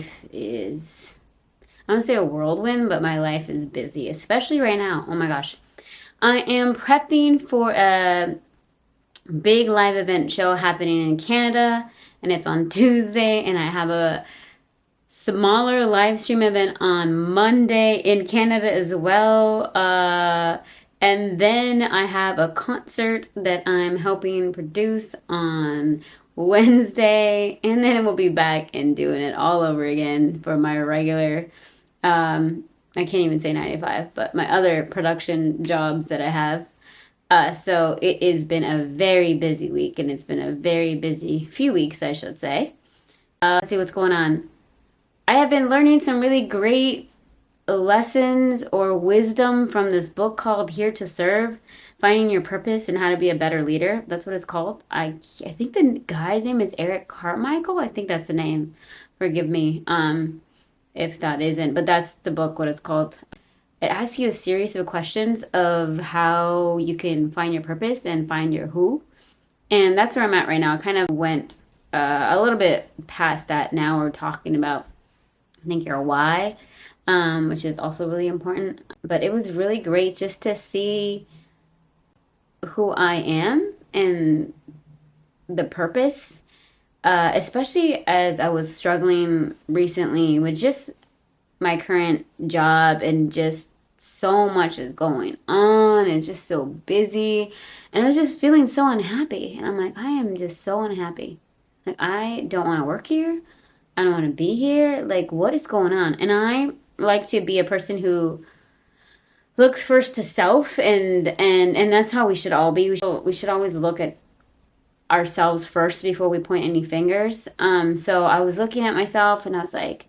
life is, I don't say a whirlwind, but my life is busy, especially right now. Oh my gosh. I am prepping for a big live event show happening in Canada, and it's on Tuesday, and I have a smaller live stream event on Monday in Canada as well. And then I have a concert that I'm helping produce on Wednesday, and then we'll be back and doing it all over again for my regular, I can't even say 9 to 5, but my other production jobs that I have. So it has been a very busy week, and it's been a very busy few weeks, I should say. Let's see what's going on. I have been learning some really great lessons or wisdom from this book called Here to Serve, Finding Your Purpose and How to Be a Better Leader. That's what it's called. I think the guy's name is Eric Carmichael. I think that's the name. Forgive me if that isn't, but that's the book, what it's called. It asks you a series of questions of how you can find your purpose and find your who. And that's where I'm at right now. I kind of went a little bit past that. Now we're talking about, I think, your why, which is also really important. But it was really great just to see who I am and the purpose, especially as I was struggling recently with just my current job, and just so much is going on. It's just so busy, and I was just feeling so unhappy. And I'm like, I am just so unhappy. Like, I don't want to work here. I don't want to be here. Like, what is going on? And I like to be a person who looks first to self, and that's how we should all be. We should always look at ourselves first before we point any fingers. So I was looking at myself, and I was like,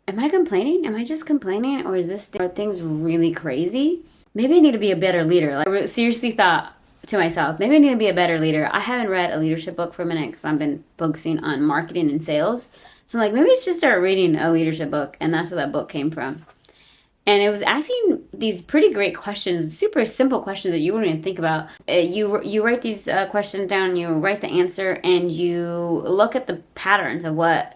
am I complaining? Am I just complaining? Or are things really crazy? Maybe I need to be a better leader. Like, I seriously thought to myself, maybe I need to be a better leader. I haven't read a leadership book for a minute because I've been focusing on marketing and sales. So I'm like, maybe I should start reading a leadership book. And that's where that book came from. And it was asking these pretty great questions, super simple questions that you wouldn't even think about. You write these questions down, you write the answer, and you look at the patterns of what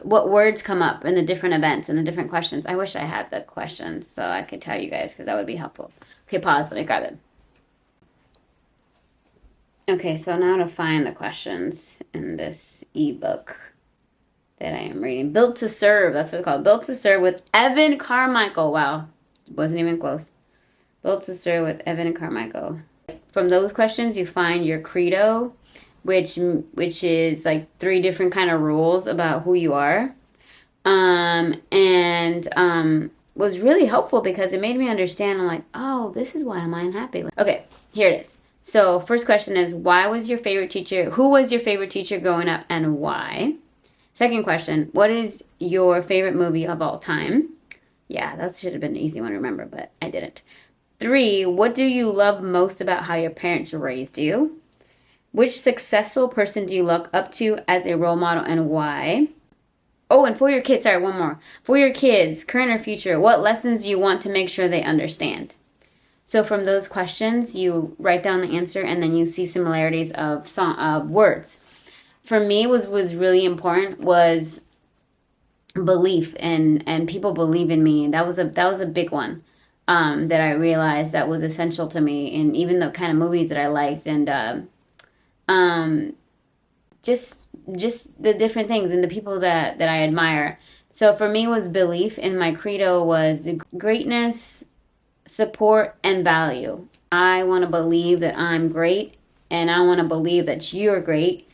words come up in the different events and the different questions. I wish I had the questions so I could tell you guys, because that would be helpful. Okay, pause. Let me grab it. Okay, so now to find the questions in this ebook that I am reading. Built to Serve. That's what it's called. Built to Serve with Evan Carmichael. Wow. Wasn't even close. Built to Serve with Evan Carmichael. From those questions, you find your credo, which is like 3 different kind of rules about who you are. Was really helpful because it made me understand. I'm like, oh, this is why I'm unhappy. Okay, here it is. So first question is, why was your favorite teacher? Who was your favorite teacher growing up, and why? Second question, what is your favorite movie of all time? Yeah, that should have been an easy one to remember, but I didn't. 3, what do you love most about how your parents raised you? Which successful person do you look up to as a role model, and why? Oh, and for your kids, sorry, one more. For your kids, current or future, what lessons do you want to make sure they understand? So from those questions, you write down the answer, and then you see similarities of words. For me, was really important was belief, and people believe in me. That was a big one that I realized that was essential to me, and even the kind of movies that I liked, and just the different things and the people that I admire. So for me was belief, and my credo was greatness, support, and value. I want to believe that I'm great, and I want to believe that you're great.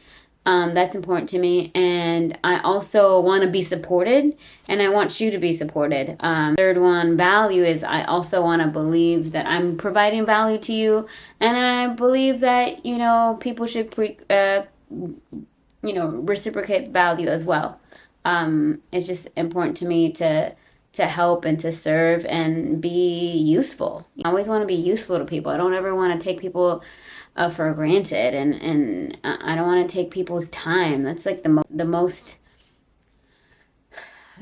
That's important to me, and I also want to be supported, and I want you to be supported. Third one, value, is I also want to believe that I'm providing value to you, and I believe that people should reciprocate value as well. It's just important to me to help and to serve and be useful. I always want to be useful to people. I don't ever want to take people for granted, and I don't want to take people's time. That's like the most.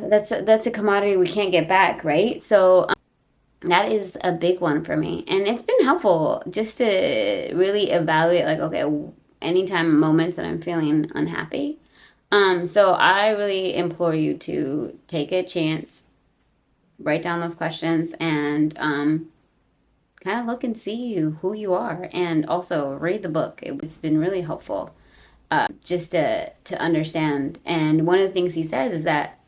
That's a commodity we can't get back, right? So that is a big one for me, and it's been helpful just to really evaluate. Like, okay, anytime moments that I'm feeling unhappy, So I really implore you to take a chance, write down those questions, and kind of look and see who you are, and also read the book. It's been really helpful, just to understand. And one of the things he says is that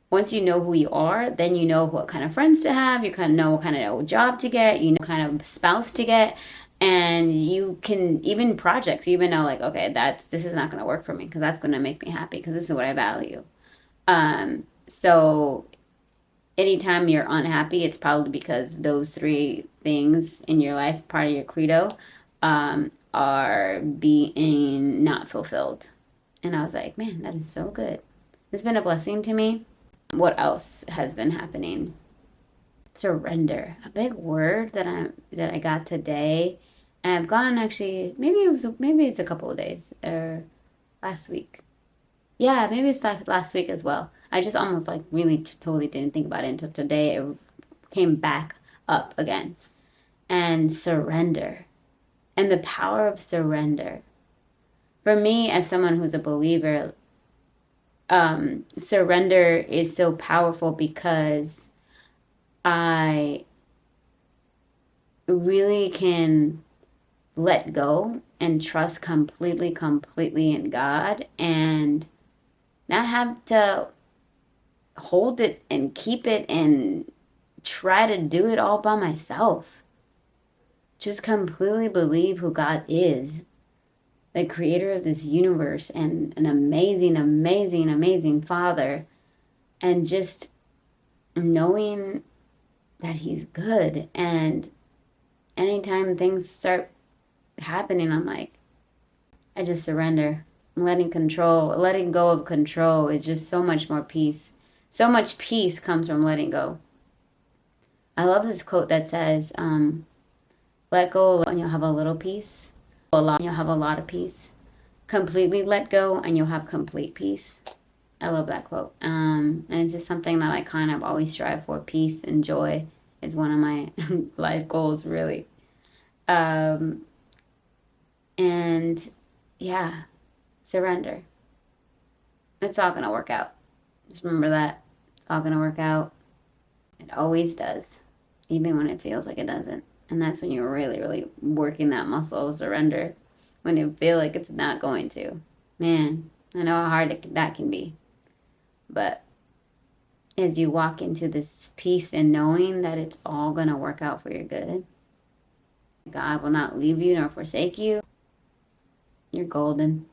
once you know who you are, then you know what kind of friends to have. You kind of know what kind of job to get. You know what kind of spouse to get, and you can even projects. You even know like, okay, this is not going to work for me because that's going to make me happy because this is what I value. So anytime you're unhappy, it's probably because those three things in your life, part of your credo, are being not fulfilled. And I was like, man, that is so good. It's been a blessing to me. What else has been happening? Surrender, a big word that I got today. And I've gone actually, maybe it's a couple of days or last week. Yeah, maybe it's like last week as well. I just almost like really totally didn't think about it until today. It came back up again. And surrender, and the power of surrender. For me, as someone who's a believer, surrender is so powerful because I really can let go and trust completely in God and not have to hold it and keep it and try to do it all by myself. Just completely believe who God is, the creator of this universe and an amazing Father, and just knowing that He's good. And anytime things start happening, I'm like, I just surrender. Letting go of control is just so much more peace. So much peace comes from letting go. I love this quote that says, let go and you'll have a little peace. You'll have a lot of peace. Completely let go and you'll have complete peace. I love that quote. And it's just something that I kind of always strive for. Peace and joy is one of my life goals, really. And yeah, surrender. It's all going to work out. Just remember that. It's all going to work out. It always does, even when it feels like it doesn't. And that's when you're really working that muscle of surrender, when you feel like it's not going to. Man, I know how hard that can be. But as you walk into this peace and knowing that it's all going to work out for your good, God will not leave you nor forsake you, you're golden.